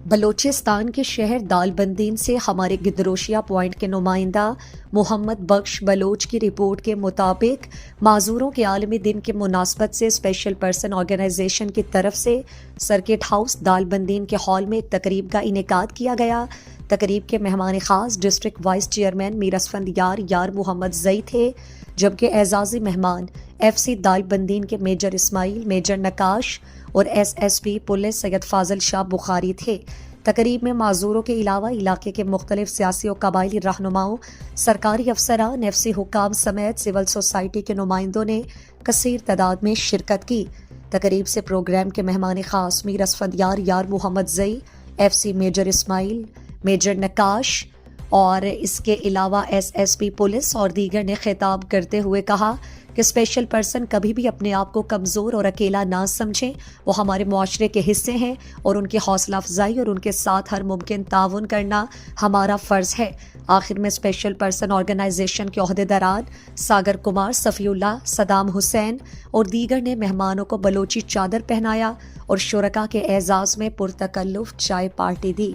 بلوچستان کے شہر دالبندین سے ہمارے گدروشیا پوائنٹ کے نمائندہ محمد بخش بلوچ کی رپورٹ کے مطابق معذوروں کے عالمی دن کی مناسبت سے اسپیشل پرسن آرگنائزیشن کی طرف سے سرکٹ ہاؤس دالبندین کے ہال میں ایک تقریب کا انعقاد کیا گیا۔ تقریب کے مہمان خاص ڈسٹرکٹ وائس چیئرمین میر اسفندیار یار محمد زئی تھے، جبکہ اعزازی مہمان ایف سی دالبندین کے میجر اسماعیل، میجر نقاش اور ایس ایس پی پولیس سید فاضل شاہ بخاری تھے۔ تقریب میں معذوروں کے علاوہ علاقے کے مختلف سیاسی و قبائلی رہنماؤں، سرکاری افسران، ایف سی حکام سمیت سول سوسائٹی کے نمائندوں نے کثیر تعداد میں شرکت کی۔ تقریب سے پروگرام کے مہمان خاص میر اسفندیار یار محمد زئی، ایف سی میجر اسماعیل، میجر نقاش اور اس کے علاوہ ایس ایس پی پولیس اور دیگر نے خطاب کرتے ہوئے کہا کہ اسپیشل پرسن کبھی بھی اپنے آپ کو کمزور اور اکیلا نہ سمجھیں، وہ ہمارے معاشرے کے حصے ہیں اور ان کی حوصلہ افزائی اور ان کے ساتھ ہر ممکن تعاون کرنا ہمارا فرض ہے۔ آخر میں اسپیشل پرسن آرگنائزیشن کے عہدیداران ساگر کمار، صفی اللہ، صدام حسین اور دیگر نے مہمانوں کو بلوچی چادر پہنایا اور شرکاء کے اعزاز میں پرتکلف چائے پارٹی دی۔